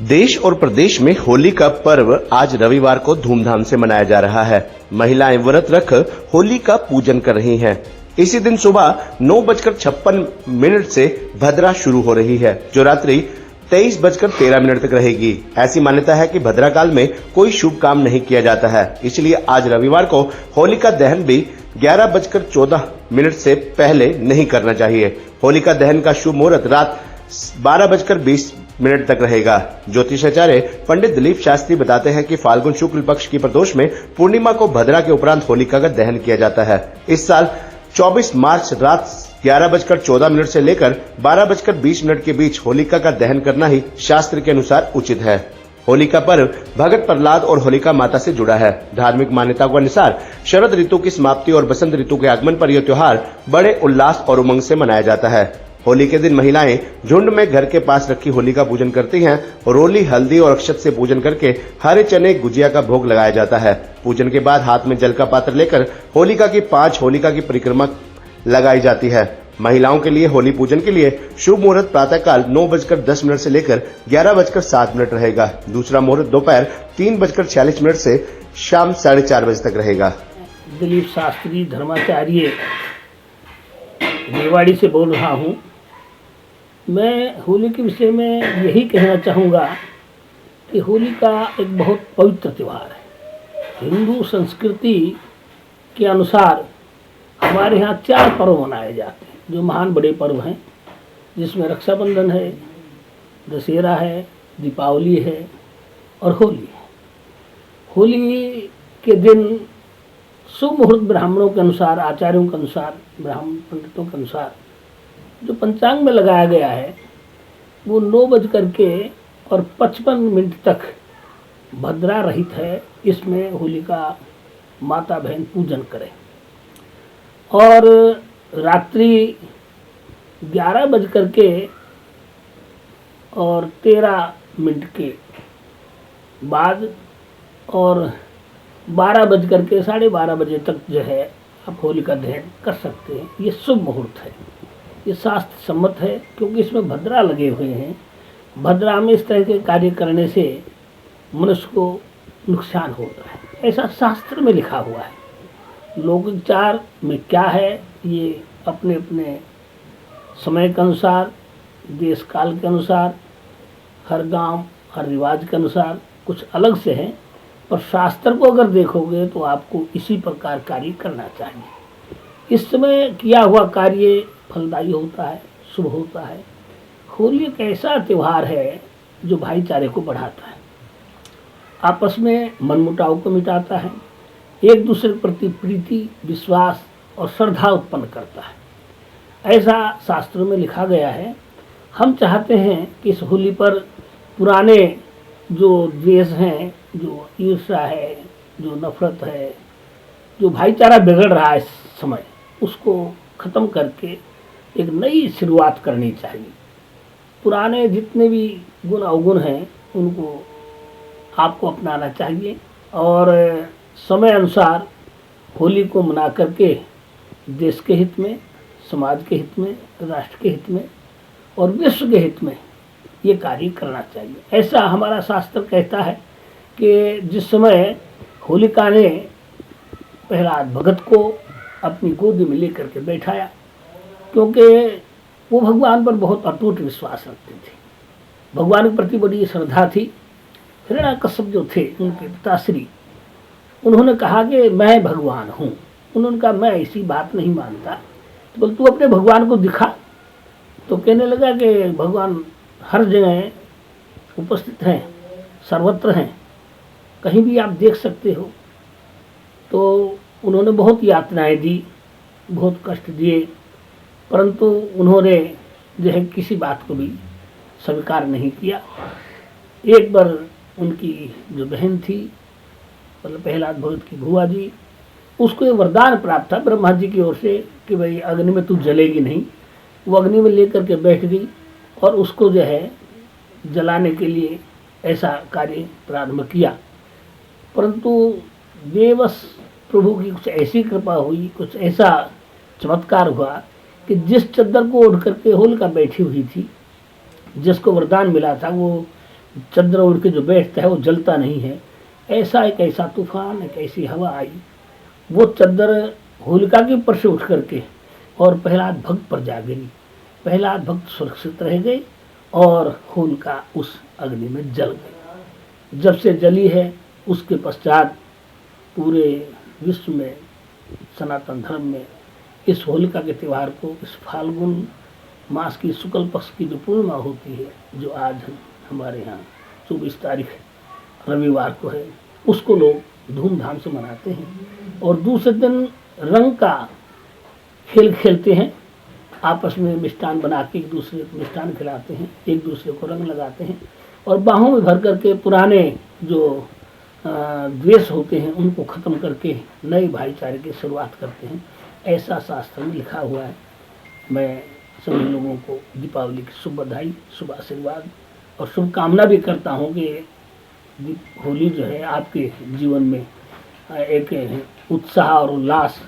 देश और प्रदेश में होली का पर्व आज रविवार को धूमधाम से मनाया जा रहा है। महिलाएं व्रत रख होली का पूजन कर रही हैं। इसी दिन सुबह 9:56 से भद्रा शुरू हो रही है, जो रात्रि 23:13 तक रहेगी। ऐसी मान्यता है कि भद्रा काल में कोई शुभ काम नहीं किया जाता है, इसलिए आज रविवार को होलिका दहन भी 11:14 से पहले नहीं करना चाहिए। होलिका दहन का शुभ मुहूर्त रात 12:20 तक रहेगा। ज्योतिषाचार्य पंडित दिलीप शास्त्री बताते हैं कि फाल्गुन शुक्ल पक्ष की प्रदोष में पूर्णिमा को भद्रा के उपरांत होलिका का दहन किया जाता है। इस साल 24 मार्च रात 11:14 से लेकर 12:20 के बीच होलिका का दहन करना ही शास्त्र के अनुसार उचित है। होलिका पर्व भगत प्रहलाद और होलिका माता से जुड़ा है। धार्मिक मान्यताओं के अनुसार शरद ऋतु की समाप्ति और बसंत ऋतु के आगमन पर यह त्योहार बड़े उल्लास और उमंग से मनाया जाता है। होली के दिन महिलाएं झुंड में घर के पास रखी होली का पूजन करती हैं। रोली, हल्दी और अक्षत से पूजन करके हरे चने गुजिया का भोग लगाया जाता है। पूजन के बाद हाथ में जल का पात्र लेकर होलिका की 5 होलिका की परिक्रमा लगाई जाती है। महिलाओं के लिए होली पूजन के लिए शुभ मुहूर्त प्रातःकाल 9:10 से लेकर 11:07 रहेगा। दूसरा मुहूर्त दोपहर 3:46 से शाम 4:30 बजे तक रहेगा। दिलीप शास्त्री धर्माचार्य रेवाड़ी से बोल रहा हूँ। मैं होली के विषय में यही कहना चाहूँगा कि होली का एक बहुत पवित्र त्यौहार है। हिंदू संस्कृति के अनुसार हमारे यहाँ 4 पर्व मनाए जाते हैं, जो महान बड़े पर्व हैं, जिसमें रक्षाबंधन है, दशहरा है, दीपावली है और होली है। होली के दिन शुभ मुहूर्त ब्राह्मणों के अनुसार, आचार्यों के अनुसार, ब्राह्मण पंडितों के अनुसार जो पंचांग में लगाया गया है, वो 9:55 तक भद्रा रहित है। इसमें होलिका माता बहन पूजन करें और रात्रि 11:13 के बाद और 12:30 बजे तक जो है आप होलिका दहन कर सकते हैं। ये शुभ मुहूर्त है, ये शास्त्र सम्मत है, क्योंकि इसमें भद्रा लगे हुए हैं। भद्रा में इस तरह के कार्य करने से मनुष्य को नुकसान होता है, ऐसा शास्त्र में लिखा हुआ है। लोकोपचार में क्या है, ये अपने अपने समय के अनुसार, देश काल के अनुसार, हर गांव, हर रिवाज के अनुसार कुछ अलग से हैं, पर शास्त्र को अगर देखोगे तो आपको इसी प्रकार कार्य करना चाहिए। इस समय किया हुआ कार्य फलदायी होता है, शुभ होता है। होली एक ऐसा त्यौहार है जो भाईचारे को बढ़ाता है, आपस में मनमुटाव को मिटाता है, एक दूसरे के प्रति प्रीति, विश्वास और श्रद्धा उत्पन्न करता है, ऐसा शास्त्रों में लिखा गया है। हम चाहते हैं कि इस होली पर पुराने जो द्वेष हैं, जो ईर्ष्या है, जो नफरत है, जो भाईचारा बिगड़ रहा है इस समय, उसको ख़त्म करके एक नई शुरुआत करनी चाहिए। पुराने जितने भी गुण अवगुण हैं उनको आपको अपनाना चाहिए और समय अनुसार होली को मना करके देश के हित में, समाज के हित में, राष्ट्र के हित में और विश्व के हित में ये कार्य करना चाहिए। ऐसा हमारा शास्त्र कहता है कि जिस समय होलिका ने प्रहलाद भगत को अपनी गोदी में लेकर के बैठाया, क्योंकि वो भगवान पर बहुत अटूट विश्वास रखते थे, भगवान के प्रति बड़ी श्रद्धा थी। हिरण्यकश्यप जो थे उनके पिताश्री, उन्होंने कहा कि मैं भगवान हूँ। उन्होंने कहा मैं ऐसी बात नहीं मानता, तो बोल तू अपने भगवान को दिखा। तो कहने लगा कि भगवान हर जगह उपस्थित हैं, सर्वत्र हैं, कहीं भी आप देख सकते हो। तो उन्होंने बहुत यातनाएं दी, बहुत कष्ट दिए, परंतु उन्होंने जो है किसी बात को भी स्वीकार नहीं किया। एक बार उनकी जो बहन थी, मतलब प्रहलाद भगत की भुआ जी, उसको ये वरदान प्राप्त था ब्रह्मा जी की ओर से कि भाई अग्नि में तू जलेगी नहीं। वो अग्नि में लेकर के बैठ गई और उसको जो है जलाने के लिए ऐसा कार्य प्रारंभ किया, परंतु देवस प्रभु की कुछ ऐसी कृपा हुई, कुछ ऐसा चमत्कार हुआ कि जिस चद्दर को ओढ़ करके होलिका बैठी हुई थी, जिसको वरदान मिला था, वो चंद्र उड़ के जो बैठता है वो जलता नहीं है। ऐसा एक ऐसा तूफान, एक ऐसी हवा आई, वो चद्दर होलिका के ऊपर से उठ करके और प्रहलाद भक्त पर जा गिरी। प्रहलाद भक्त सुरक्षित रह गए और होलिका उस अग्नि में जल गई। जब से जली है उसके पश्चात पूरे विश्व में, सनातन धर्म में इस होलिका के त्यौहार को, इस फाल्गुन मास की शुक्ल पक्ष की जो पूर्णिमा होती है, जो आज हमारे यहाँ 24 तारीख रविवार को है, उसको लोग धूमधाम से मनाते हैं। और दूसरे दिन रंग का खेल खेलते हैं, आपस में मिष्ठान बना के एक दूसरे को मिष्ठान खिलाते हैं, एक दूसरे को रंग लगाते हैं और बाहों में भर करके पुराने जो द्वेष होते हैं उनको ख़त्म करके नए भाईचारे की शुरुआत करते हैं। ऐसा शास्त्र में लिखा हुआ है। मैं सभी लोगों को दीपावली की शुभ बधाई, शुभ आशीर्वाद और शुभकामना भी करता हूँ कि होली जो है आपके जीवन में एक उत्साह और उल्लास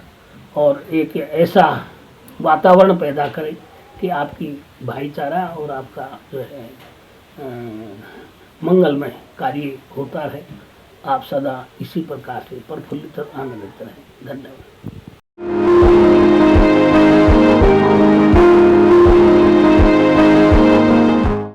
और एक ऐसा वातावरण पैदा करे कि आपकी भाईचारा और आपका जो है मंगलमय कार्य होता रहे। आप सदा इसी प्रकार से प्रफुल्लित और आनंदित रहें। धन्यवाद।